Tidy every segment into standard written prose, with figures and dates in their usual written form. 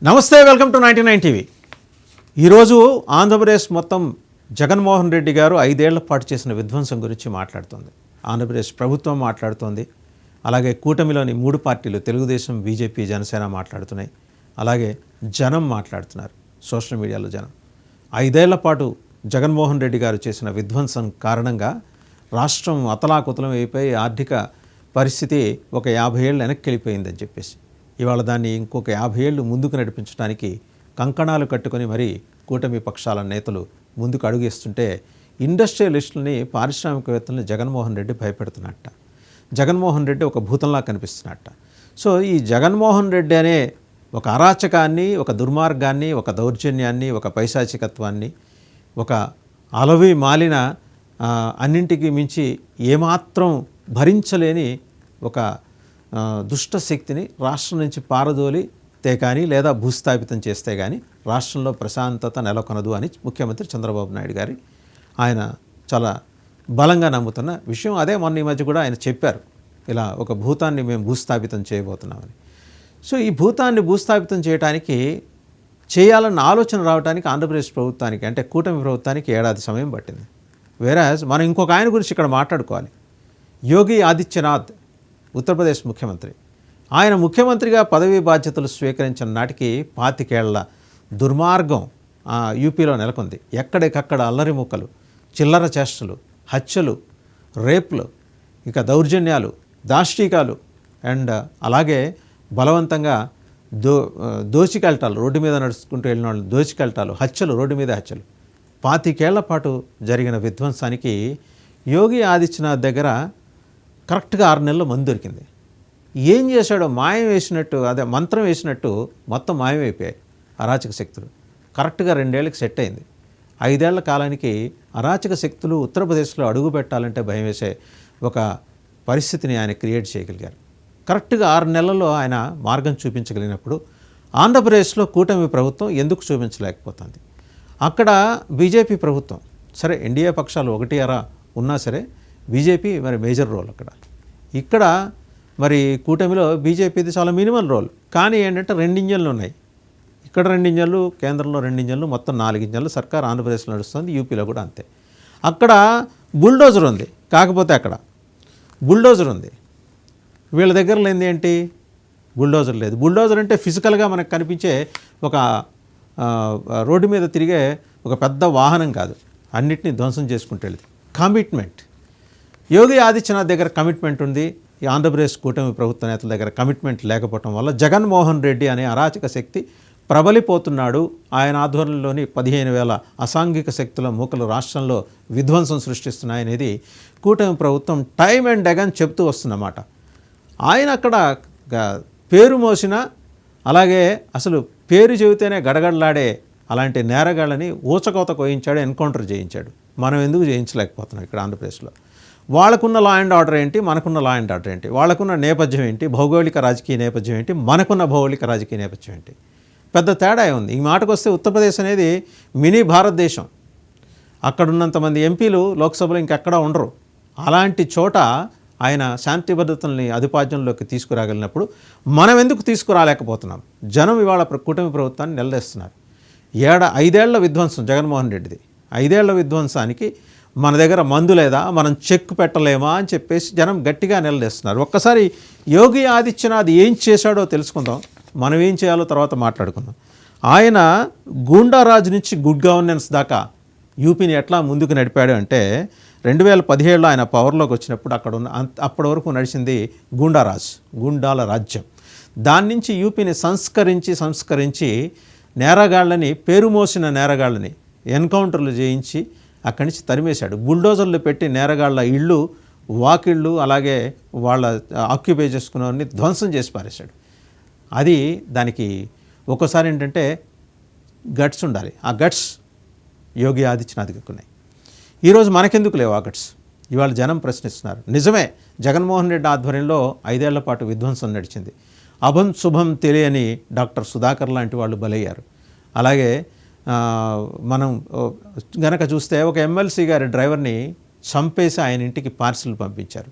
నమస్తే, welcome to 99 TV. ఈరోజు ఆంధ్రప్రదేశ్ మొత్తం జగన్మోహన్ రెడ్డి గారు 5 ఏళ్ల పాటు చేసిన విధ్వంసం గురించి మాట్లాడుతోంది. ఆంధ్రప్రదేశ్ ప్రభుత్వం మాట్లాడుతోంది. అలాగే కూటమిలోని 3 పార్టీలు తెలుగుదేశం, బీజేపీ, జనసేన మాట్లాడుతున్నాయి. అలాగే జనం మాట్లాడుతున్నారు. సోషల్ మీడియాలో జనం 5 ఏళ్ల పాటు జగన్మోహన్ రెడ్డి గారు చేసిన విధ్వంసం కారణంగా రాష్ట్రం అతలాకుతలం అయిపోయి ఆర్థిక పరిస్థితి ఒక 50 ఏళ్ళు వెనక్కి వెళ్ళిపోయిందని చెప్పేసి ఇవాళ దాన్ని ఇంకొక 50 ఏళ్ళు ముందుకు నడిపించడానికి కంకణాలు కట్టుకొని మరీ కూటమి పక్షాల నేతలు ముందుకు అడుగేస్తుంటే ఇండస్ట్రియలిస్టులని, పారిశ్రామికవేత్తలని జగన్మోహన్ రెడ్డి భయపెడుతున్నట్ట. జగన్మోహన్ రెడ్డి ఒక భూతంలా కనిపిస్తున్నట్ట. సో ఈ జగన్మోహన్ రెడ్డి అనే ఒక అరాచకాన్ని, ఒక దుర్మార్గాన్ని, ఒక దౌర్జన్యాన్ని, ఒక పైశాచికత్వాన్ని, ఒక అలవి మాలిన అన్నింటికి మించి ఏమాత్రం భరించలేని ఒక దుష్ట శక్తిని రాష్ట్రం నుంచి పారదోలితే కానీ లేదా భూస్థాపితం చేస్తే కానీ రాష్ట్రంలో ప్రశాంతత నెలకొనదు అని ముఖ్యమంత్రి చంద్రబాబు నాయుడు గారి ఆయన చాలా బలంగా నమ్ముతున్న విషయం. అదే మొన్న ఈ మధ్య కూడా ఆయన చెప్పారు, ఇలా ఒక భూతాన్ని మేము భూస్థాపితం చేయబోతున్నామని. సో ఈ భూతాన్ని భూస్థాపితం చేయడానికి చేయాలన్న ఆలోచన రావడానికి ఆంధ్రప్రదేశ్ ప్రభుత్వానికి, అంటే కూటమి ప్రభుత్వానికి ఏడాది సమయం పట్టింది. వేరాజ్ మనం ఇంకొక ఆయన గురించి ఇక్కడ మాట్లాడుకోవాలి. యోగి ఆదిత్యనాథ్, ఉత్తరప్రదేశ్ ముఖ్యమంత్రి. ఆయన ముఖ్యమంత్రిగా పదవీ బాధ్యతలు స్వీకరించిన నాటికి 25 ఏళ్ల దుర్మార్గం యూపీలో నెలకొంది. ఎక్కడికక్కడ అల్లరి ముక్కలు, చిల్లర చేష్టలు, హత్యలు, రేపులు, ఇక దౌర్జన్యాలు, దాష్టీకాలు అండ్ అలాగే బలవంతంగా దోచికెళ్తాలు, రోడ్డు మీద నడుచుకుంటూ వెళ్ళిన వాళ్ళు దోచికెళ్తాలు, హత్యలు, రోడ్డు మీద హత్యలు. 25 ఏళ్ల పాటు జరిగిన విధ్వంసానికి యోగి ఆదిత్యనాథ్ దగ్గర కరెక్ట్గా 6 నెలల్లో మందు దొరికింది. ఏం చేశాడో మాయం వేసినట్టు, అదే మంత్రం వేసినట్టు మొత్తం మాయమైపోయాయి అరాచక శక్తులు. కరెక్ట్గా 2 ఏళ్ళకి సెట్ అయింది. 5 ఏళ్ల కాలానికి అరాచక శక్తులు ఉత్తరప్రదేశ్లో అడుగు పెట్టాలంటే భయం వేసే ఒక పరిస్థితిని ఆయన క్రియేట్ చేయగలిగారు. కరెక్ట్గా 6 నెలల్లో ఆయన మార్గం చూపించగలిగినప్పుడు ఆంధ్రప్రదేశ్లో కూటమి ప్రభుత్వం ఎందుకు చూపించలేకపోతుంది? అక్కడ బీజేపీ ప్రభుత్వం, సరే ఎన్డీఏ పక్షాలు 1 ఉన్నా సరే బీజేపీ మరి మేజర్ రోల్ అక్కడ. ఇక్కడ మరి కూటమిలో బీజేపీది చాలా మినిమల్ రోల్. కానీ ఏంటంటే 2 ఇంజన్లు ఉన్నాయి. ఇక్కడ 2 ఇంజన్లు, కేంద్రంలో 2 ఇంజన్లు, మొత్తం 4 ఇంజన్లు సర్కార్ ఆంధ్రప్రదేశ్లో నడుస్తుంది. యూపీలో కూడా అంతే. అక్కడ బుల్డోజర్ ఉంది, కాకపోతే అక్కడ బుల్డోజర్ ఉంది, వీళ్ళ దగ్గర లేనిది ఏంటి? బుల్డోజర్ లేదు. బుల్డోజర్ అంటే ఫిజికల్గా మనకు కనిపించే ఒక రోడ్డు మీద తిరిగే ఒక పెద్ద వాహనం కాదు, అన్నిటినీ ధ్వంసం చేసుకుంటూ వెళ్ళేది. కమిట్మెంట్. యోగి ఆదిత్యనాథ్ దగ్గర కమిట్మెంట్ ఉంది. ఈ ఆంధ్రప్రదేశ్ కూటమి ప్రభుత్వ నేతల దగ్గర కమిట్మెంట్ లేకపోవడం వల్ల జగన్మోహన్ రెడ్డి అనే అరాచక శక్తి ప్రబలిపోతున్నాడు. ఆయన ఆధ్వర్యంలోని 15,000 అసాంఘిక శక్తుల మూకలు రాష్ట్రంలో విధ్వంసం సృష్టిస్తున్నాయనేది కూటమి ప్రభుత్వం టైమ్ అండ్ అగైన్ చెప్తూ వస్తున్నమాట. ఆయన అక్కడ పేరు మోసిన, అలాగే అసలు పేరు చెబితేనే గడగడలాడే అలాంటి నేరగాళ్ళని ఊచకోత కోయించాడు, ఎన్కౌంటర్ చేయించాడు. మనం ఎందుకు చేయించలేకపోతున్నాం ఇక్కడ ఆంధ్రప్రదేశ్లో? వాళ్ళకున్న లా అండ్ ఆర్డర్ ఏంటి, మనకున్న లా అండ్ ఆర్డర్ ఏంటి? వాళ్ళకున్న నేపథ్యం ఏంటి, భౌగోళిక రాజకీయ నేపథ్యం ఏంటి, మనకున్న భౌగోళిక రాజకీయ నేపథ్యం ఏంటి? పెద్ద తేడా ఉంది. ఈ మాటకు వస్తే ఉత్తరప్రదేశ్ అనేది మినీ భారతదేశం. అక్కడున్నంతమంది ఎంపీలు లోక్సభలో ఇంకెక్కడా ఉండరు. అలాంటి చోట ఆయన శాంతి భద్రతల్ని అధిపాద్యంలోకి తీసుకురాగలిగినప్పుడు మనం ఎందుకు తీసుకురాలేకపోతున్నాం? జనం ఇవాళ కూటమి ప్రభుత్వాన్ని నిలదీస్తున్నారు. 5 ఏళ్ల విధ్వంసం జగన్మోహన్ రెడ్డిది. 5 ఏళ్ల విధ్వంసానికి మన దగ్గర మందు లేదా, మనం చెక్ పెట్టలేమా అని చెప్పేసి జనం గట్టిగా నిలదీస్తున్నారు. ఒక్కసారి యోగి ఆదిత్యనాథ్ ఏం చేశాడో తెలుసుకుందాం. మనం ఏం చేయాలో తర్వాత మాట్లాడుకుందాం. ఆయన గూండారాజు నుంచి గుడ్ గవర్నెన్స్ దాకా యూపీని ఎట్లా ముందుకు నడిపాడు అంటే 2017లో ఆయన పవర్లోకి వచ్చినప్పుడు అక్కడ ఉన్న అప్పటి వరకు నడిచింది గూండాల రాజ్యం. దాని నుంచి యూపీని సంస్కరించి నేరగాళ్ళని, పేరు మోసిన నేరగాళ్ళని ఎన్కౌంటర్లు చేయించి అక్కడి నుంచి తరిమేశాడు. బుల్డోజర్లు పెట్టి నేరగాళ్ళ ఇళ్ళు, వాకిళ్ళు, అలాగే వాళ్ళ ఆక్యుపై చేసుకున్నవన్నీ ధ్వంసం చేసి పారేశాడు. అది దానికి ఒక్కోసారి ఏంటంటే గట్స్ ఉండాలి. ఆ గట్స్ యోగి ఆదిత్యనాథ్కి ఉన్నాయి. ఈరోజు మనకెందుకు లేవు ఆ గట్స్? ఇవాళ జనం ప్రశ్నిస్తున్నారు. నిజమే, జగన్మోహన్ రెడ్డి ఆధ్వర్యంలో 5 ఏళ్ల పాటు విధ్వంసం నడిచింది. అభం శుభం తెలియని డాక్టర్ సుధాకర్ లాంటి వాళ్ళు బలయ్యారు. అలాగే మనం గనక చూస్తే ఒక ఎమ్మెల్సీ గారి డ్రైవర్ని చంపేసి ఆయన ఇంటికి పార్సిల్ పంపించారు.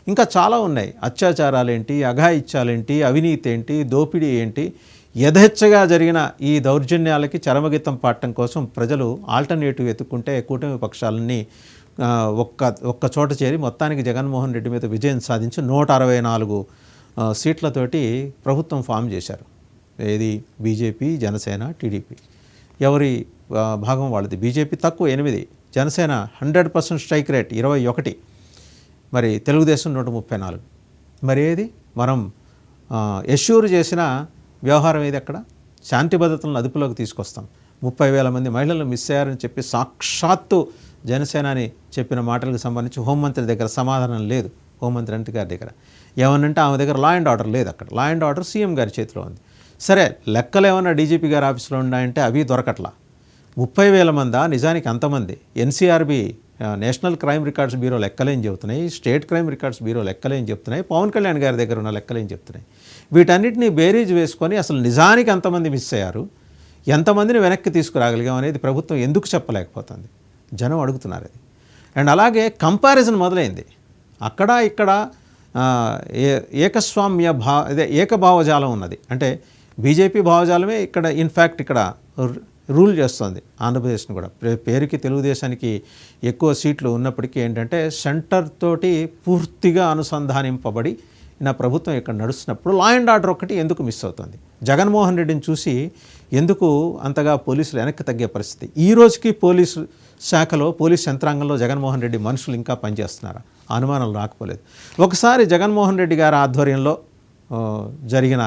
ఇంకా చాలా ఉన్నాయి. అత్యాచారాలేంటి, అఘాయిత్యాలేంటి, అవినీతి ఏంటి, దోపిడీ ఏంటి, యథేచ్ఛగా జరిగిన ఈ దౌర్జన్యాలకి చరమగీతం పాడటం కోసం ప్రజలు ఆల్టర్నేటివ్ ఎత్తుకుంటే కూటమి పక్షాలన్నీ ఒక్క చోట చేరి మొత్తానికి జగన్మోహన్ రెడ్డి మీద విజయం సాధించి 164 సీట్లతోటి ప్రభుత్వం ఫామ్ చేశారు. ఏది బీజేపీ, జనసేన, టీడీపీ. ఎవరి భాగం వాళ్ళది. బీజేపీ తక్కువ 8, జనసేన 100% స్ట్రైక్ రేట్ 21, మరి తెలుగుదేశం 134. మరి ఏది మనం ఎష్యూర్ చేసిన వ్యవహారం ఏది? అక్కడ శాంతి భద్రతలను అదుపులోకి తీసుకొస్తాం, 30,000 మంది మహిళలు మిస్ అయ్యారని చెప్పి సాక్షాత్తు జనసేనాని చెప్పిన మాటలకు సంబంధించి హోంమంత్రి దగ్గర సమాధానం లేదు. హోంమంత్రి అనిత గారి దగ్గర ఏమనంటే ఆమె దగ్గర లా అండ్ ఆర్డర్ లేదు. అక్కడ లా అండ్ ఆర్డర్ సీఎం గారి చేతిలో ఉంది. సరే, లెక్కలు ఏమన్నా డీజీపీ గారి ఆఫీస్లో ఉన్నాయంటే అవి దొరకట్లా. 30,000 మందా? నిజానికి అంతమంది. NCRB national crime records bureau లెక్కలేం చెబుతున్నాయి, స్టేట్ క్రైమ్ రికార్డ్స్ బ్యూరో లెక్కలేం చెప్తున్నాయి, పవన్ కళ్యాణ్ గారి దగ్గర ఉన్న లెక్కలేం చెప్తున్నాయి. వీటన్నిటిని బేరీజ్ వేసుకొని అసలు నిజానికి ఎంతమంది మిస్ అయ్యారు, ఎంతమందిని వెనక్కి తీసుకురాగలిగాం అనేది ప్రభుత్వం ఎందుకు చెప్పలేకపోతుంది? జనం అడుగుతున్నారు అది. అండ్ అలాగే కంపారిజన్ మొదలైంది. అక్కడ ఇక్కడ ఏకస్వామ్య ఏకభావజాలం ఉన్నది. అంటే బీజేపీ భావజాలమే ఇక్కడ ఇన్ఫ్యాక్ట్ ఇక్కడ రూల్ చేస్తుంది ఆంధ్రప్రదేశ్ని కూడా. పేరుకి తెలుగుదేశానికి ఎక్కువ సీట్లు ఉన్నప్పటికీ ఏంటంటే సెంటర్ తోటి పూర్తిగా అనుసంధానింపబడి నా ప్రభుత్వం ఇక్కడ నడుస్తున్నప్పుడు లా అండ్ ఆర్డర్ ఒకటి ఎందుకు మిస్ అవుతుంది? జగన్మోహన్ రెడ్డిని చూసి ఎందుకు అంతగా పోలీసులు వెనక్కి తగ్గే పరిస్థితి? ఈ రోజుకి పోలీసు శాఖలో, పోలీస్ యంత్రాంగంలో జగన్మోహన్ రెడ్డి మనుషులు ఇంకా పనిచేస్తున్నారా? అనుమానాలు రాకపోలేదు. ఒకసారి జగన్మోహన్ రెడ్డి గారి ఆధ్వర్యంలో జరిగిన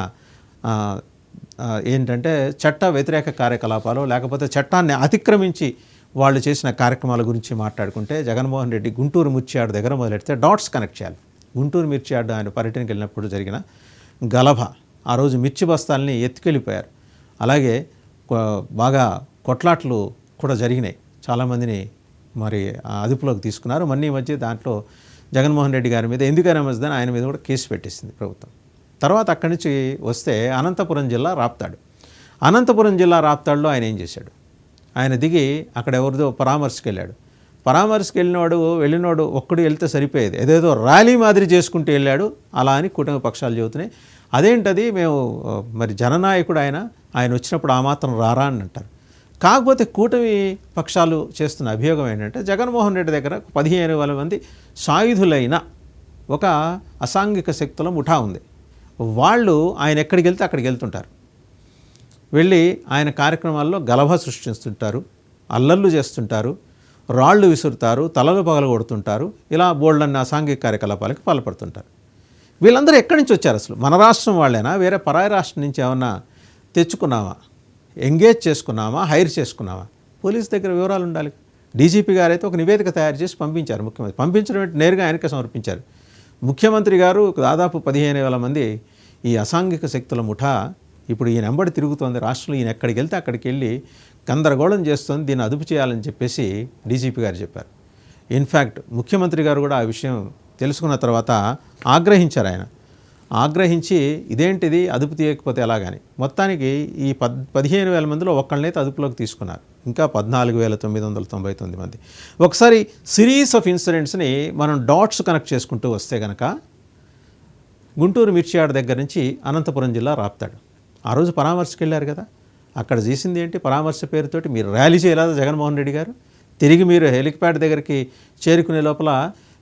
ఏంటంటే చట్ట వ్యతిరేక కార్యకలాపాలు, లేకపోతే చట్టాన్ని అతిక్రమించి వాళ్ళు చేసిన కార్యక్రమాల గురించి మాట్లాడుకుంటే జగన్మోహన్ రెడ్డి గుంటూరు మిర్చియార్డు దగ్గర మొదలెడితే డాట్స్ కనెక్ట్ చేయాలి. గుంటూరు మిర్చియార్డు ఆయన పర్యటనకి వెళ్ళినప్పుడు జరిగిన గలభ, ఆ రోజు మిర్చి బస్తాలని ఎత్తుకెళ్ళిపోయారు. అలాగే బాగా కొట్లాట్లు కూడా జరిగినాయి. చాలామందిని మరి అదుపులోకి తీసుకున్నారు. మళ్ళీ ఈ మధ్య దాంట్లో జగన్మోహన్ రెడ్డి గారి మీద ఎందుకైనా మంచిదని ఆయన మీద కూడా కేసు పెట్టేసింది ప్రభుత్వం. తర్వాత అక్కడి నుంచి వస్తే అనంతపురం జిల్లా రాప్తాడు. అనంతపురం జిల్లా రాప్తాడులో ఆయన ఏం చేశాడు? ఆయన దిగి అక్కడ ఎవరిదో పరామర్శకు వెళ్ళాడు. పరామర్శకు వెళ్ళినోడు ఒక్కడు వెళ్తే సరిపోయేది, ఏదేదో ర్యాలీ మాదిరి చేసుకుంటూ వెళ్ళాడు. అలా అని కూటమి పక్షాలు చెబుతున్నాయి. అదేంటది, మేము మరి జననాయకుడు ఆయన వచ్చినప్పుడు ఆ మాత్రం రారా అని అంటారు. కాకపోతే కూటమి పక్షాలు చేస్తున్న అభియోగం ఏంటంటే జగన్మోహన్ రెడ్డి దగ్గర 15,000 మంది సాయుధులైన ఒక అసాంఘిక శక్తుల ముఠా ఉంది. వాళ్ళు ఆయన ఎక్కడికి వెళ్తే అక్కడికి వెళ్తుంటారు, వెళ్ళి ఆయన కార్యక్రమాల్లో గలభ సృష్టిస్తుంటారు, అల్లర్లు చేస్తుంటారు, రాళ్ళు విసురుతారు, తలలు పగలగొడుతుంటారు. ఇలా బోల్డన్న అసాంఘిక కార్యకలాపాలకు పాల్పడుతుంటారు. వీళ్ళందరూ ఎక్కడి నుంచి వచ్చారు? అసలు మన రాష్ట్రం వాళ్ళేనా? వేరే పరాయి రాష్ట్రం నుంచి ఏమన్నా తెచ్చుకున్నామా? ఎంగేజ్ చేసుకున్నామా? హైర్ చేసుకున్నామా? పోలీస్ దగ్గర వివరాలు ఉండాలి. డీజీపీ గారు అయితే ఒక నివేదిక తయారు చేసి పంపించారు. ముఖ్యమంత్రి పంపించడం నేరుగా ఆయనకే సమర్పించారు. ముఖ్యమంత్రి గారు దాదాపు 15,000 మంది ఈ అసాంఘిక శక్తుల ముఠా ఇప్పుడు ఈయన వెంబడి తిరుగుతోంది రాష్ట్రంలో. ఈయన ఎక్కడికి వెళ్తే అక్కడికి వెళ్ళి గందరగోళం చేస్తుంది, దీన్ని అదుపు చేయాలని చెప్పేసి డీజీపీ గారు చెప్పారు. ఇన్ఫ్యాక్ట్ ముఖ్యమంత్రి గారు కూడా ఆ విషయం తెలుసుకున్న తర్వాత ఆగ్రహించారు. ఆయన ఆగ్రహించి ఇదేంటిది, అదుపు తీయకపోతే ఎలాగని మొత్తానికి ఈ 15,000 మందిలో ఒక్కళ్ళనైతే అదుపులోకి తీసుకున్నారు. ఇంకా 14,999 మంది. ఒకసారి సిరీస్ ఆఫ్ ఇన్సిడెంట్స్ని మనం డాట్స్ కనెక్ట్ చేసుకుంటూ వస్తే కనుక గుంటూరు మిర్చియార్డు దగ్గర నుంచి అనంతపురం జిల్లా రాప్తాడు. ఆ రోజు పరామర్శకు వెళ్ళారు కదా, అక్కడ చేసింది ఏంటి? పరామర్శ పేరుతోటి మీరు ర్యాలీ చేయలేదా జగన్మోహన్ రెడ్డి గారు? తిరిగి మీరు హెలిప్యాడ్ దగ్గరికి చేరుకునే లోపల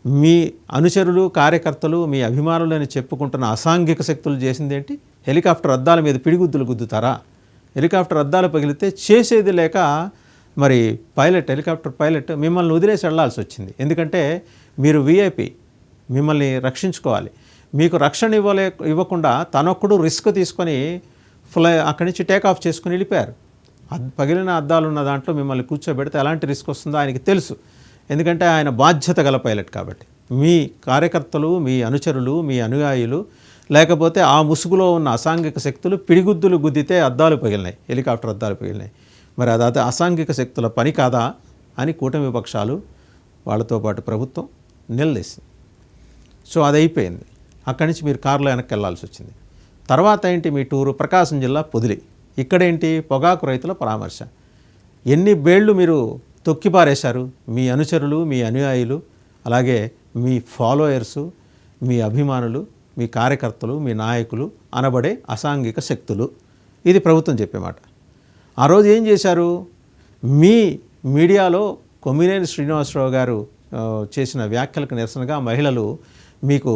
మీ అనుచరులు, కార్యకర్తలు, మీ అభిమానులు అని చెప్పుకుంటున్న అసాంఘిక శక్తులు చేసింది ఏంటి? హెలికాప్టర్ అద్దాల మీద పిడిగుద్దులు గుద్దుతారా? హెలికాప్టర్ అద్దాలు పగిలితే చేసేది లేక మరి హెలికాప్టర్ పైలట్ మిమ్మల్ని వదిలేసి వెళ్లాల్సి వచ్చింది. ఎందుకంటే మీరు వీఐపీ, మిమ్మల్ని రక్షించుకోవాలి. మీకు రక్షణ ఇవ్వకుండా తనొక్కడు రిస్క్ తీసుకొని అక్కడి నుంచి టేకాఫ్ చేసుకుని వెళ్ళిపోయారు. పగిలిన అద్దాలు ఉన్న దాంట్లో మిమ్మల్ని కూర్చోబెడితే ఎలాంటి రిస్క్ వస్తుందో ఆయనకి తెలుసు. ఎందుకంటే ఆయన బాధ్యత గల పైలట్ కాబట్టి. మీ కార్యకర్తలు, మీ అనుచరులు, మీ అనుయాయులు, లేకపోతే ఆ ముసుగులో ఉన్న అసాంఘిక శక్తులు పిడిగుద్దులు గుద్దితే అద్దాలు పగిలినాయి, హెలికాప్టర్ అద్దాలు పగిలినాయి. మరి అది అసాంఘిక శక్తుల పని కాదా అని కూటమి పక్షాలు వాళ్ళతో పాటు ప్రభుత్వం నిలదీసింది. సో అది అయిపోయింది. అక్కడి నుంచి మీరు కారులో వెనక్కి వెళ్ళాల్సి వచ్చింది. తర్వాత ఏంటి మీ టూరు? ప్రకాశం జిల్లా పొదిలి. ఇక్కడేంటి? పొగాకు రైతుల పరామర్శ. ఎన్ని బేళ్లు మీరు తొక్కిపారేశారు? మీ అనుచరులు, మీ అనుయాయులు, అలాగే మీ ఫాలోయర్సు, మీ అభిమానులు, మీ కార్యకర్తలు, మీ నాయకులు అనబడే అసాంఘిక శక్తులు ఇది ప్రభుత్వం చెప్పే మాట. ఆ రోజు ఏం చేశారు? మీ మీడియాలో కొమ్మినేని శ్రీనివాసరావు గారు చేసిన వ్యాఖ్యలకు నిరసనగా మహిళలు మీకు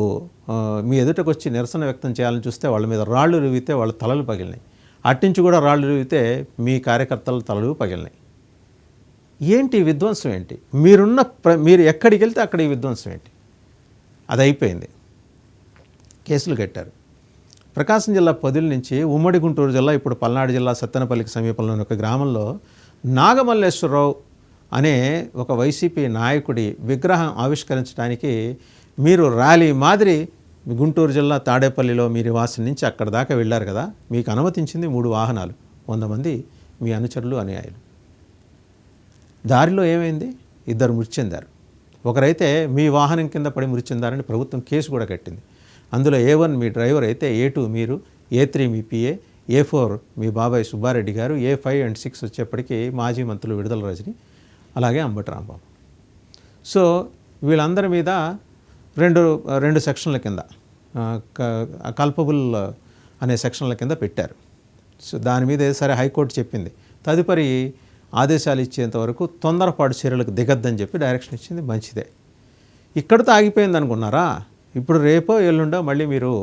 మీ ఎదుటకు వచ్చి నిరసన వ్యక్తం చేయాలని చూస్తే వాళ్ళ మీద రాళ్ళు రువితే వాళ్ళ తలలు పగిలినాయి. అట్టించి కూడా రాళ్ళు రువితే మీ కార్యకర్తల తలలు పగిలినాయి. ఏంటి విధ్వంసం ఏంటి? మీరు ఎక్కడికి వెళ్తే అక్కడ ఈ విధ్వంసం ఏంటి? అది అయిపోయింది. కేసులు కట్టారు. ప్రకాశం జిల్లా పొదిలి నుంచి ఉమ్మడి గుంటూరు జిల్లా, ఇప్పుడు పల్నాడు జిల్లా సత్తెనపల్లికి సమీపంలోని ఒక గ్రామంలో నాగమల్లేశ్వరరావు అనే ఒక వైసీపీ నాయకుడి విగ్రహం ఆవిష్కరించడానికి మీరు ర్యాలీ మాదిరి గుంటూరు జిల్లా తాడేపల్లిలో మీ నివాసం నుంచి అక్కడ దాకా వెళ్ళారు కదా. మీకు అనుమతించింది 3 వాహనాలు, 100 మంది మీ అనుచరులు, అనుయాయులు. దారిలో ఏమైంది? 2 మృతి చెందారు. ఒకరైతే మీ వాహనం కింద పడి మృతి చెందారని ప్రభుత్వం కేసు కూడా కట్టింది. అందులో A1 మీ డ్రైవర్ అయితే, A2 మీరు, A3 మీ PA, A4 మీ బాబాయ్ సుబ్బారెడ్డి గారు, A5 and 6 వచ్చేప్పటికీ మాజీ మంత్రులు విడుదల రజని, అలాగే అంబటి రాంబాబు. సో వీళ్ళందరి మీద రెండు సెక్షన్ల కింద కల్పబుల్ అనే సెక్షన్ల కింద పెట్టారు. సో దాని మీద సరే హైకోర్టు చెప్పింది, తదుపరి ఆదేశాలు ఇచ్చేంత వరకు తొందరపాటు చర్యలకు దిగద్దని చెప్పి డైరెక్షన్ ఇచ్చింది. మంచిదే. ఇక్కడితో ఆగిపోయింది అనుకున్నారా? ఇప్పుడు రేపో ఎల్లుండో మళ్ళీ మీరు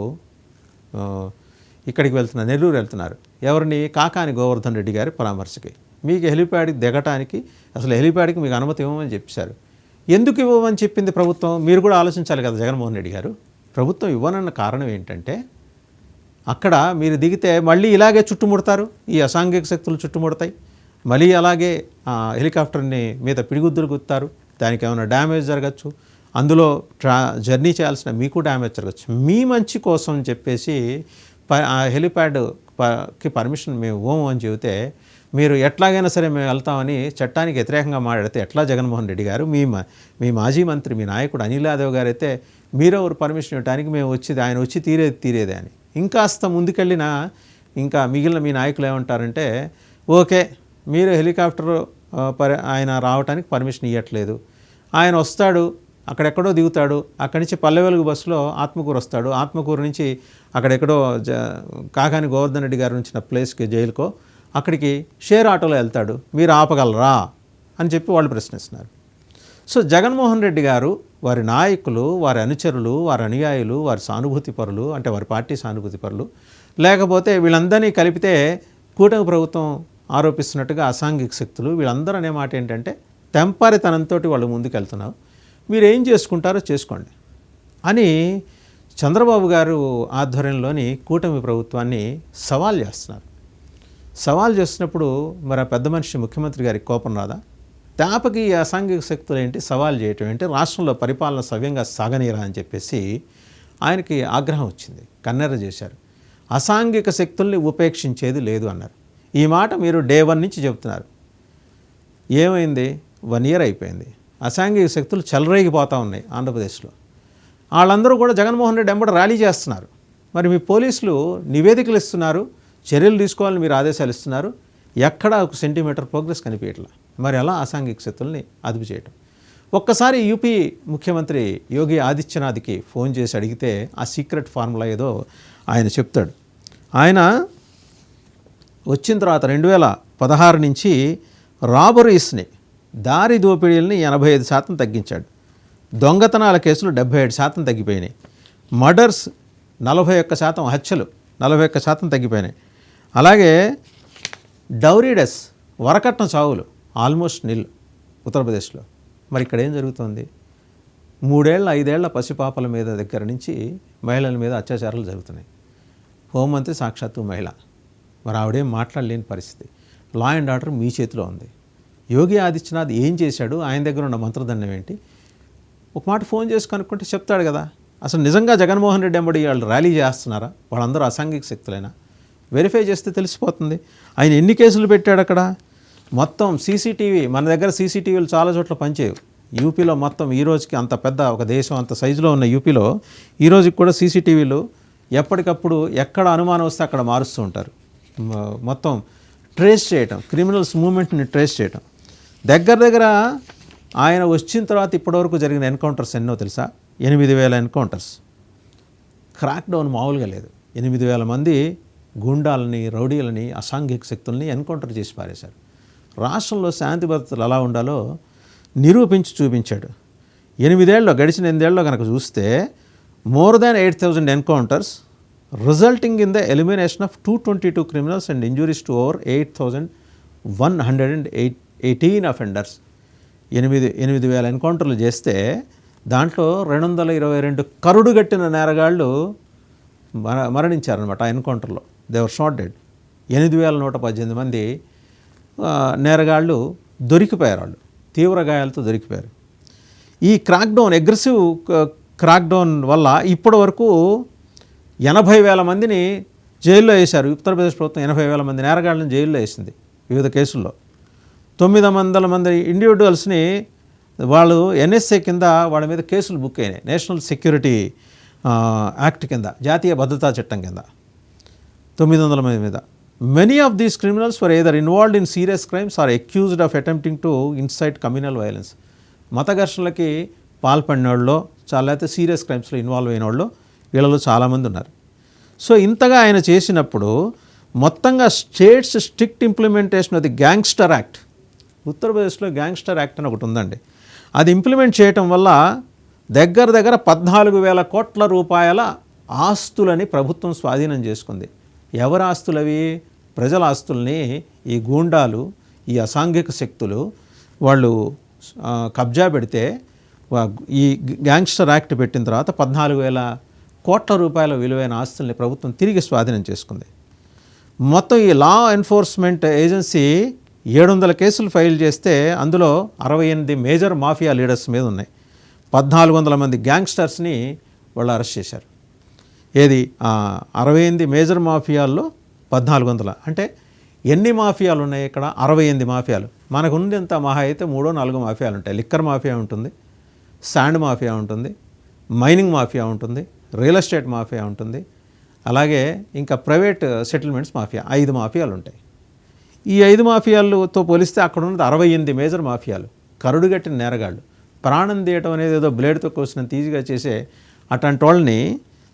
ఇక్కడికి వెళ్తున్నారు, నెల్లూరు వెళ్తున్నారు. ఎవరిని? కాకాని గోవర్ధన్ రెడ్డి గారి పరామర్శకి. మీకు హెలిప్యాడ్కి దిగటానికి, అసలు హెలిప్యాడ్కి మీకు అనుమతి ఇవ్వమని చెప్పారు. ఎందుకు ఇవ్వమని చెప్పింది ప్రభుత్వం? మీరు కూడా ఆలోచించాలి కదా జగన్మోహన్ రెడ్డి గారు. ప్రభుత్వం ఇవ్వనన్న కారణం ఏంటంటే, అక్కడ మీరు దిగితే మళ్ళీ ఇలాగే చుట్టుముడతారు, ఈ అసాంఘిక శక్తులు చుట్టుముడతాయి, మళ్ళీ అలాగే హెలికాప్టర్ని మీద పిడిగుద్దులు గుత్తారు, దానికి ఏమైనా డ్యామేజ్ జరగచ్చు, అందులో జర్నీ చేయాల్సిన మీకు డ్యామేజ్ జరగచ్చు. మీ మంచి కోసం అని చెప్పేసి హెలిప్యాడ్కి పర్మిషన్ మేము ఇవ్వము అని చెబితే, మీరు ఎట్లాగైనా సరే మేము వెళ్తామని చట్టానికి వ్యతిరేకంగా మాట్లాడితే ఎట్లా జగన్మోహన్ రెడ్డి గారు? మీ మాజీ మంత్రి, మీ నాయకుడు అనిల్ యాదవ్ గారు అయితే మీరెవరు పర్మిషన్ ఇవ్వడానికి, మేము ఆయన వచ్చి తీరేదే అని. ఇంకాస్త ముందుకెళ్ళినా ఇంకా మిగిలిన మీ నాయకులు ఏమంటారంటే, ఓకే మీరు హెలికాప్టర్ ఆయన రావడానికి పర్మిషన్ ఇవ్వట్లేదు, ఆయన వస్తాడు, అక్కడెక్కడో దిగుతాడు, అక్కడి నుంచి పల్లె వెలుగు బస్సులో ఆత్మకూరు వస్తాడు, ఆత్మకూరు నుంచి అక్కడెక్కడో కాకాని గోవర్ధన్ రెడ్డి గారు ఉంచిన ప్లేస్కి, జైలుకో, అక్కడికి షేర్ ఆటోలో వెళ్తాడు, మీరు ఆపగలరా అని చెప్పి వాళ్ళు ప్రశ్నిస్తున్నారు. సో జగన్మోహన్ రెడ్డి గారు, వారి నాయకులు, వారి అనుచరులు, వారి అనుయాయులు, వారి సానుభూతి పరులు, అంటే వారి పార్టీ సానుభూతి పరులు, లేకపోతే వీళ్ళందరినీ కలిపితే కూటమి ప్రభుత్వం ఆరోపిస్తున్నట్టుగా అసాంఘిక శక్తులు, వీళ్ళందరూ అనే మాట ఏంటంటే, తెంపారితనంతో వాళ్ళు ముందుకెళ్తున్నారు, మీరు ఏం చేసుకుంటారో చేసుకోండి అని చంద్రబాబు గారు ఆధ్వర్యంలోని కూటమి ప్రభుత్వాన్ని సవాల్ చేస్తున్నారు. సవాల్ చేస్తున్నప్పుడు మరి ఆ పెద్ద మనిషి ముఖ్యమంత్రి గారికి కోపం రాదా? తేపకి ఈ అసాంఘిక శక్తులు ఏంటి, సవాల్ చేయటం ఏంటి, రాష్ట్రంలో పరిపాలన సవ్యంగా సాగనీరా అని చెప్పేసి ఆయనకి ఆగ్రహం వచ్చింది, కన్నెర్ర చేశారు. అసాంఘిక శక్తుల్ని ఉపేక్షించేది లేదు అన్నారు. ఈ మాట మీరు డే 1 నుంచి చెబుతున్నారు. ఏమైంది? 1 year అయిపోయింది. అసాంఘిక శక్తులు చెలరేగిపోతూ ఉన్నాయి ఆంధ్రప్రదేశ్లో. వాళ్ళందరూ కూడా జగన్మోహన్ రెడ్డి వెంబడి ర్యాలీ చేస్తున్నారు. మరి మీ పోలీసులు నివేదికలు ఇస్తున్నారు, చర్యలు తీసుకోవాలని మీరు ఆదేశాలు ఇస్తున్నారు, ఎక్కడ ఒక సెంటీమీటర్ ప్రోగ్రెస్ కనిపించట్లా. మరి ఎలా అసాంఘిక శక్తుల్ని అదుపు చేయటం? ఒక్కసారి యూపీ ముఖ్యమంత్రి యోగి ఆదిత్యనాథ్కి ఫోన్ చేసి అడిగితే ఆ సీక్రెట్ ఫార్ములా ఏదో ఆయన చెప్తాడు. ఆయన వచ్చిన తర్వాత 2016 నుంచి రాబరీస్ని, దారి దోపిడీలని 85% తగ్గించాడు. దొంగతనాల కేసులు 77% తగ్గిపోయినాయి. మర్డర్స్ 41%, హత్యలు 41% తగ్గిపోయినాయి. అలాగే డౌరీ డెస్, వరకట్న చావులు ఆల్మోస్ట్ నిల్ ఉత్తరప్రదేశ్లో. మరి ఇక్కడ ఏం జరుగుతుంది? 3 ఏళ్ల 5 ఏళ్ల పసిపాపల మీద దగ్గర నుంచి మహిళల మీద అత్యాచారాలు జరుగుతున్నాయి. హోంమంత్రి సాక్షాత్తు మహిళ, మరి ఆవిడేం మాట్లాడలేని పరిస్థితి. లా అండ్ ఆర్డర్ మీ చేతిలో ఉంది. యోగి ఆదిత్యనాథ్ ఏం చేశాడు, ఆయన దగ్గర ఉన్న మంత్రదండం ఏంటి? ఒక మాట ఫోన్ చేసి కనుక్కుంటే చెప్తాడు కదా. అసలు నిజంగా జగన్మోహన్ రెడ్డి ఎంబడి వాళ్ళు ర్యాలీ చేస్తున్నారా, వాళ్ళందరూ అసాంఘిక శక్తులైనా? వెరిఫై చేస్తే తెలిసిపోతుంది. ఆయన ఎన్ని కేసులు పెట్టాడు అక్కడ. మొత్తం సీసీటీవీ, మన దగ్గర సీసీటీవీలు చాలా చోట్ల పనిచేయవు. యూపీలో మొత్తం ఈ రోజుకి అంత పెద్ద ఒక దేశం అంత సైజులో ఉన్న యూపీలో ఈ రోజుకి కూడా సీసీటీవీలు ఎప్పటికప్పుడు ఎక్కడ అనుమానం వస్తే అక్కడ మారుస్తూ ఉంటారు. మొత్తం ట్రేస్ చేయటం, క్రిమినల్స్ మూవ్మెంట్ని ట్రేస్ చేయటం. దగ్గర ఆయన వచ్చిన తర్వాత ఇప్పటివరకు జరిగిన ఎన్కౌంటర్స్ ఎన్నో తెలుసా? 8,000 ఎన్కౌంటర్స్. క్రాక్ డౌన్ మామూలుగా లేదు. 8,000 మంది గూండాలని, రౌడీలని, అసాంఘిక శక్తుల్ని ఎన్కౌంటర్ చేసి పారేశారు. రాష్ట్రంలో శాంతి భద్రతలు ఎలా ఉండాలో నిరూపించి చూపించాడు. గడిచిన 8 ఏళ్ళలో కనుక చూస్తే more than 8,000 encounters resulting in the elimination of 222 criminals and injuries to over 8,118 offenders. 8,000 ఎన్కౌంటర్లు చేస్తే దాంట్లో 222 కరుడుగట్టిన నేరగాళ్ళు మరణించారనమాట. ఆ ఎన్కౌంటర్లో దేవర్ షాట్ డెడ్. 8,118 మంది నేరగాళ్ళు దొరికిపోయారు. వాళ్ళు తీవ్ర గాయాలతో దొరికిపోయారు. ఈ క్రాక్డౌన్, అగ్రెసివ్ క్రాక్డౌన్ వల్ల ఇప్పటి వరకు 80,000 మందిని జైల్లో వేశారు. ఉత్తరప్రదేశ్ ప్రభుత్వం 80,000 మంది నేరగాళ్ళని జైల్లో వేసింది వివిధ కేసుల్లో. 900 మంది ఇండివిజువల్స్ని వాళ్ళు ఎన్ఎస్ఏ కింద వాళ్ళ మీద కేసులు బుక్ అయినాయి. నేషనల్ సెక్యూరిటీ యాక్ట్ కింద, జాతీయ భద్రతా చట్టం కింద 900 మంది మీద. Many of these criminals were either involved in serious crimes or accused of attempting to incite communal violence. మత ఘర్షణలకి పాల్పడిన వాళ్ళు, చాలా అయితే సీరియస్ క్రైమ్స్లో ఇన్వాల్వ్ అయిన వాళ్ళు వీళ్ళలో చాలామంది ఉన్నారు. సో ఇంతగా ఆయన చేసినప్పుడు మొత్తంగా states strict implementation of the gangster act, ఉత్తరప్రదేశ్లో గ్యాంగ్స్టర్ యాక్ట్ అని ఒకటి ఉందండి. అది ఇంప్లిమెంట్ చేయటం వల్ల దగ్గర 14,000 కోట్ల రూపాయల ఆస్తులని ప్రభుత్వం స్వాధీనం చేసుకుంది. ఎవరి ఆస్తులవి? ప్రజల ఆస్తుల్ని ఈ గూండాలు, ఈ అసాంఘిక శక్తులు వాళ్ళు కబ్జా పెడితే ఈ గ్యాంగ్స్టర్ యాక్ట్ పెట్టిన తర్వాత 14,000 కోట్ల రూపాయల విలువైన ఆస్తుల్ని ప్రభుత్వం తిరిగి స్వాధీనం చేసుకుంది. మొత్తం ఈ లా ఎన్ఫోర్స్మెంట్ ఏజెన్సీ 700 కేసులు ఫైల్ చేస్తే అందులో 68 మేజర్ మాఫియా లీడర్స్ మీద ఉన్నాయి. 1,400 మంది గ్యాంగ్స్టర్స్ని వాళ్ళు అరెస్ట్ చేశారు. ఏది 68 మేజర్ మాఫియాల్లో 1,400 అంటే ఎన్ని మాఫియాలు ఉన్నాయి ఇక్కడ? 68 మాఫియాలు. మనకు ఉన్నంత మహా అయితే 3-4 మాఫియాలు ఉంటాయి. లిక్కర్ మాఫియా ఉంటుంది, శాండ్ మాఫియా ఉంటుంది, మైనింగ్ మాఫియా ఉంటుంది, రియల్ ఎస్టేట్ మాఫియా ఉంటుంది, అలాగే ఇంకా ప్రైవేట్ సెటిల్మెంట్స్ మాఫియా. 5 మాఫియాలు ఉంటాయి. ఈ 5 మాఫియాలతో పోలిస్తే అక్కడ ఉన్నది 68 మేజర్ మాఫియాలు, కరుడుగట్టిన నేరగాళ్ళు. ప్రాణం తీయటం అనేది ఏదో బ్లేడ్తో కోసినంత ఈజీగా చేసే అట్లాంటి వాళ్ళని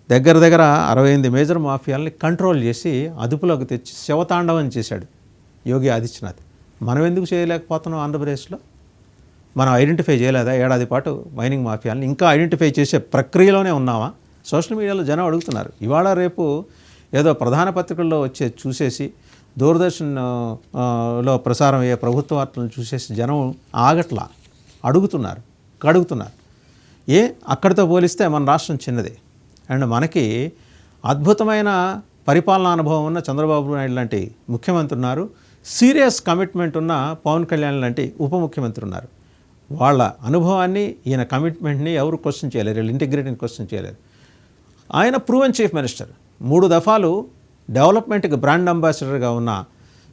దగ్గర 68 మేజర్ మాఫియాలని కంట్రోల్ చేసి అదుపులోకి తెచ్చి శవతాండవం చేశాడు యోగి ఆదిత్యనాథ్. మనం ఎందుకు చేయలేకపోతున్నాం? ఆంధ్రప్రదేశ్లో మనం ఐడెంటిఫై చేయలేదా? ఏడాది పాటు మైనింగ్ మాఫియాలని ఇంకా ఐడెంటిఫై చేసే ప్రక్రియలోనే ఉన్నామా? సోషల్ మీడియాలో జనం అడుగుతున్నారు. ఇవాళ రేపు ఏదో ప్రధాన పత్రికల్లో వచ్చే చూసేసి, దూరదర్శన్లో ప్రసారం అయ్యే ప్రభుత్వ వార్తలను చూసేసి జనం ఆగట్లా, అడుగుతున్నారు. అక్కడితో పోలిస్తే మన రాష్ట్రం చిన్నది. అండ్ మనకి అద్భుతమైన పరిపాలనా అనుభవం ఉన్న చంద్రబాబు నాయుడు లాంటి ముఖ్యమంత్రి ఉన్నారు. సీరియస్ కమిట్మెంట్ ఉన్న పవన్ కళ్యాణ్ లాంటి ఉప ముఖ్యమంత్రి ఉన్నారు. వాళ్ళ అనుభవాన్ని, ఈయన కమిట్మెంట్ని ఎవరు క్వశ్చన్ చేయలేరు, వీళ్ళ ఇంటిగ్రిటీని క్వశ్చన్ చేయలేరు. ఆయన ప్రూవెన్ చీఫ్ మినిస్టర్. 3 దఫాలు డెవలప్మెంట్కి బ్రాండ్ అంబాసిడర్గా ఉన్న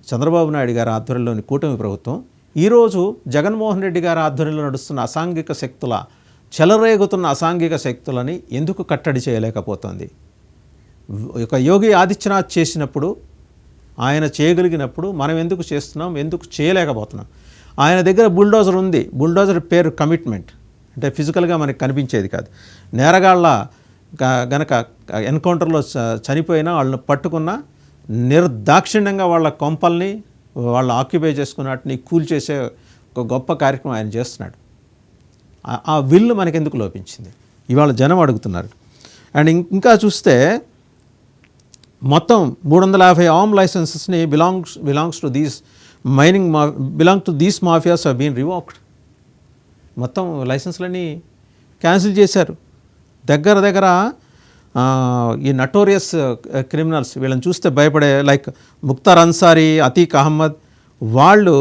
చంద్రబాబు నాయుడు గారి ఆధ్వర్యంలోని కూటమి ప్రభుత్వం ఈరోజు జగన్మోహన్ రెడ్డి గారి ఆధ్వర్యంలో నడుస్తున్న అసాంఘిక శక్తుల, చెలరేగుతున్న అసాంఘిక శక్తులని ఎందుకు కట్టడి చేయలేకపోతుంది? ఒక యోగి ఆదిత్యనాథ్ చేసినప్పుడు, ఆయన చేయగలిగినప్పుడు మనం ఎందుకు చేస్తున్నాం, ఎందుకు చేయలేకపోతున్నాం? ఆయన దగ్గర బుల్డోజర్ ఉంది. బుల్డోజర్ పేరు కమిట్మెంట్. అంటే ఫిజికల్గా మనకి కనిపించేది కాదు. నేరగాళ్ళ గనక ఎన్కౌంటర్లో చనిపోయినా వాళ్ళని పట్టుకున్న నిర్దాక్షిణ్యంగా వాళ్ళ కొంపల్ని, వాళ్ళు ఆక్యుపై చేసుకున్న వాటిని కూల్చేసే ఒక గొప్ప కార్యక్రమం ఆయన చేస్తున్నాడు. ఆ విల్లు మనకెందుకు లోపించింది? ఇవాళ జనం అడుగుతున్నారు. అండ్ ఇంకా చూస్తే మొత్తం 350 ఆర్మ్ లైసెన్సెస్ని belongs to these mafias have been revoked. మొత్తం లైసెన్స్లన్నీ క్యాన్సిల్ చేశారు. దగ్గర ఈ నటోరియస్ క్రిమినల్స్, వీళ్ళని చూస్తే భయపడే, లైక్ ముక్తార్ అన్సారీ, అతీక్ అహ్మద్, వాళ్ళు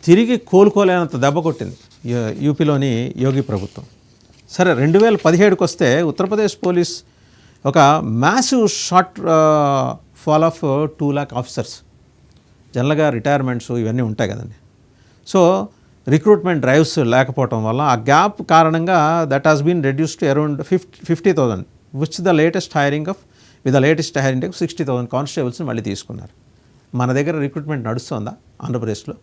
తిరిగి కోలుకోలేనంత దెబ్బ కొట్టింది యూపీలోని యోగి ప్రభుత్వం. సరే, 2017కి వస్తే ఉత్తరప్రదేశ్ పోలీస్ ఒక massive short fall of 2 lakh officers. జనరల్గా రిటైర్మెంట్స్ ఇవన్నీ ఉంటాయి కదండి. సో రిక్రూట్మెంట్ డ్రైవ్స్ లేకపోవటం వల్ల ఆ గ్యాప్ కారణంగా that has been reduced to around 50,000 which the latest hiring of 60,000 కానిస్టేబుల్స్ని మళ్ళీ తీసుకున్నారు. మన దగ్గర రిక్రూట్మెంట్ నడుస్తుందా ఆంధ్రప్రదేశ్లో?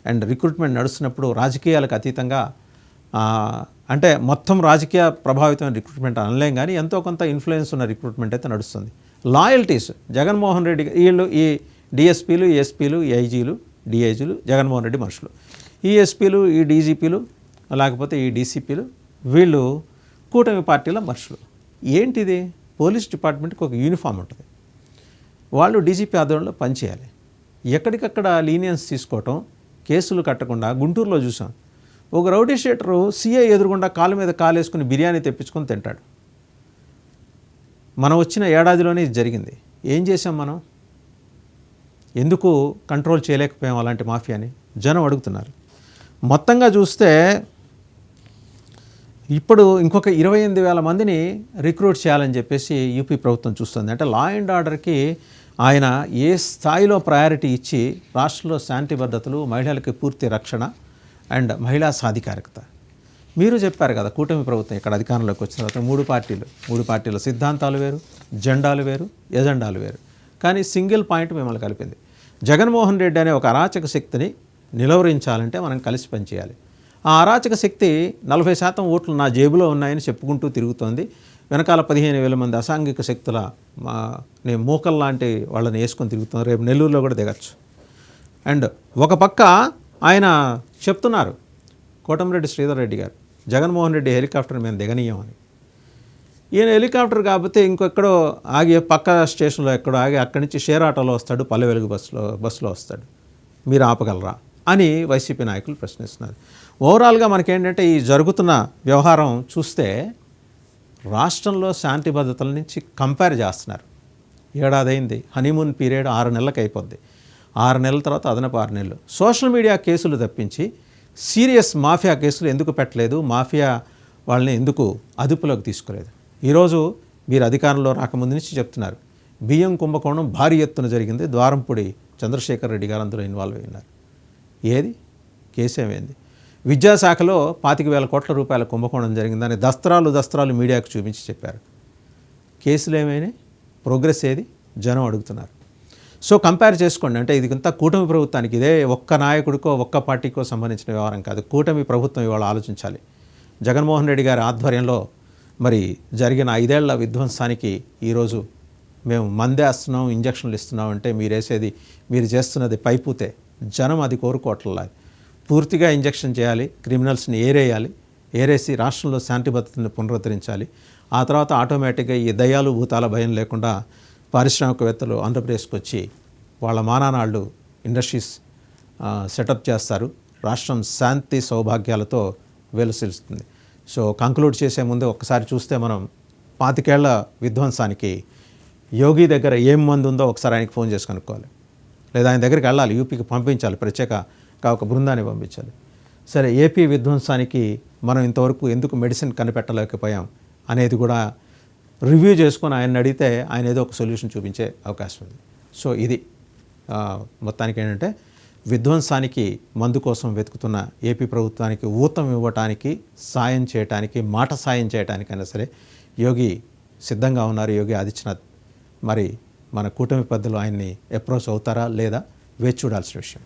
అండ్ రిక్రూట్మెంట్ నడుస్తున్నప్పుడు రాజకీయాలకు అతీతంగా, అంటే మొత్తం రాజకీయ ప్రభావితమైన రిక్రూట్మెంట్ అనలేం, కానీ ఎంతో కొంత ఇన్ఫ్లుయెన్స్ ఉన్న రిక్రూట్మెంట్ అయితే నడుస్తుంది. లాయల్టీస్ జగన్మోహన్ రెడ్డి వీళ్ళు ఈ డిఎస్పీలు, ఎస్పీలు, ఐజీలు, డిఐజీలు జగన్మోహన్ రెడ్డి మనుషులు. ఈ ఎస్పీలు, ఈ డీజీపీలు, లేకపోతే ఈ డీసీపీలు వీళ్ళు కూటమి పార్టీల మనుషులు. ఏంటిది? పోలీస్ డిపార్ట్మెంట్కి ఒక యూనిఫామ్ ఉంటుంది, వాళ్ళు డీజీపీ ఆధ్వర్యంలో పనిచేయాలి. ఎక్కడికక్కడ లీనియన్స్ తీసుకోవటం, కేసులు కట్టకుండా గుంటూరులో చూసాం. ఒక రౌడీ షీటరు సీఐ ఎదురుగుండా కాలు మీద కాలేసుకుని బిర్యానీ తెప్పించుకొని తింటాడు. మనం వచ్చిన ఏడాదిలోనే ఇది జరిగింది. ఏం చేసాం మనం? ఎందుకు కంట్రోల్ చేయలేకపోయాం అలాంటి మాఫియాని? జనం అడుగుతున్నారు. మొత్తంగా చూస్తే ఇప్పుడు ఇంకొక 28,000 మందిని రిక్రూట్ చేయాలని చెప్పేసి యూపీ ప్రభుత్వం చూస్తుంది. అంటే లా అండ్ ఆర్డర్కి ఆయన ఏ స్థాయిలో ప్రయారిటీ ఇచ్చి రాష్ట్రంలో శాంతి భద్రతలు, మహిళలకి పూర్తి రక్షణ అండ్ మహిళా సాధికారికత. మీరు చెప్పారు కదా, కూటమి ప్రభుత్వం ఇక్కడ అధికారంలోకి వచ్చిన తర్వాత మూడు పార్టీల సిద్ధాంతాలు వేరు, జెండాలు వేరు, ఎజెండాలు వేరు, కానీ సింగిల్ పాయింట్ మిమ్మల్ని కలిపింది. జగన్మోహన్ రెడ్డి అనే ఒక అరాచక శక్తిని నిలువరించాలంటే మనం కలిసి పనిచేయాలి. ఆ అరాచక శక్తి 40% ఓట్లు నా జేబులో ఉన్నాయని చెప్పుకుంటూ తిరుగుతోంది. వెనకాల 15,000 మంది అసాంఘిక శక్తుల నేను మూకల్ లాంటి వాళ్ళని వేసుకొని తిరుగుతుంది. రేపు నెల్లూరులో కూడా దిగచ్చు. అండ్ ఒక పక్క ఆయన చెప్తున్నారు, కోటమిరెడ్డి శ్రీధర్ రెడ్డి గారు, జగన్మోహన్ రెడ్డి హెలికాప్టర్ మేము దిగనీయమని. ఈయన హెలికాప్టర్ కాకపోతే ఇంకెక్కడో ఆగి పక్క స్టేషన్లో ఎక్కడో ఆగి అక్కడి నుంచి షేర్ ఆటోలో వస్తాడు, పల్లె వెలుగు బస్సులో వస్తాడు. మీరు ఆపగలరా అని వైసీపీ నాయకులు ప్రశ్నిస్తున్నారు. ఓవరాల్గా మనకేంటంటే ఈ జరుగుతున్న వ్యవహారం చూస్తే రాష్ట్రంలో శాంతి భద్రతల నుంచి కంపేర్ చేస్తున్నారు. ఏడాది అయింది, హనీమూన్ పీరియడ్ 6 నెలలకు అయిపోద్ది. 6 నెలల తర్వాత అదనపు 6 నెలలు. సోషల్ మీడియా కేసులు తప్పించి సీరియస్ మాఫియా కేసులు ఎందుకు పెట్టలేదు? మాఫియా వాళ్ళని ఎందుకు అదుపులోకి తీసుకోలేదు? ఈరోజు మీరు అధికారంలో రాకముందు నుంచి చెప్తున్నారు, బియ్యం కుంభకోణం భారీ ఎత్తున జరిగింది, ద్వారంపూడి చంద్రశేఖర్ రెడ్డి గారు అందులో ఇన్వాల్వ్ అయినారు. ఏది? కేసు ఏమైంది? విద్యాశాఖలో 25,000 కోట్ల రూపాయల కుంభకోణం జరిగిందని దస్త్రాలు మీడియాకు చూపించి చెప్పారు. కేసులు ఏమైనాయి? ప్రోగ్రెస్ ఏది? జనం అడుగుతున్నారు. సో కంపేర్ చేసుకోండి. అంటే ఇది ఇంత కూటమి ప్రభుత్వానికి, ఇదే ఒక్క నాయకుడికో ఒక్క పార్టీకో సంబంధించిన వ్యవహారం కాదు. కూటమి ప్రభుత్వం ఇవాళ ఆలోచించాలి. జగన్మోహన్ రెడ్డి గారి ఆధ్వర్యంలో మరి జరిగిన 5 ఏళ్ల విధ్వంసానికి ఈరోజు మేము మందేస్తున్నాం, ఇంజక్షన్లు ఇస్తున్నాం అంటే మీరు చేస్తున్నది పైపూతే. జనం అది కోరుకోవట్లా. పూర్తిగా ఇంజక్షన్ చేయాలి, క్రిమినల్స్ని ఏరేసి రాష్ట్రంలో శాంతి భద్రతను పునరుద్ధరించాలి. ఆ తర్వాత ఆటోమేటిక్గా ఈ దయ్యాలు భూతాల భయం లేకుండా పారిశ్రామికవేత్తలు ఆంధ్రప్రదేశ్కి వచ్చి వాళ్ళ మానానాళ్ళు ఇండస్ట్రీస్ సెటప్ చేస్తారు. రాష్ట్రం శాంతి సౌభాగ్యాలతో వెలుసిల్లుతుంది. సో కంక్లూడ్ చేసే ముందు ఒక్కసారి చూస్తే మనం 25 ఏళ్ల విధ్వంసానికి యోగి దగ్గర ఏం మందు ఉందో ఒకసారి ఆయనకి ఫోన్ చేసి కనుక్కోవాలి, లేదా ఆయన దగ్గరికి వెళ్ళాలి, యూపీకి పంపించాలి, ప్రత్యేకంగా ఒక బృందాన్ని పంపించాలి. సరే, ఏపీ విధ్వంసానికి మనం ఇంతవరకు ఎందుకు మెడిసిన్ కనిపెట్టలేకపోయాం అనేది కూడా రివ్యూ చేసుకొని ఆయన అడిగితే ఆయన ఏదో ఒక సొల్యూషన్ చూపించే అవకాశం ఉంది. సో ఇది మొత్తానికి ఏంటంటే విధ్వంసానికి మందు కోసం వెతుకుతున్న ఏపీ ప్రభుత్వానికి ఊతం ఇవ్వటానికి, సాయం చేయటానికి, మాట సాయం చేయటానికైనా సరే యోగి సిద్ధంగా ఉన్నారు. యోగి ఆదిత్యనాథ్ మరి మన కూటమి పెద్దలు ఆయన్ని అప్రోచ్ అవుతారా లేదా వేచి చూడాల్సిన విషయం.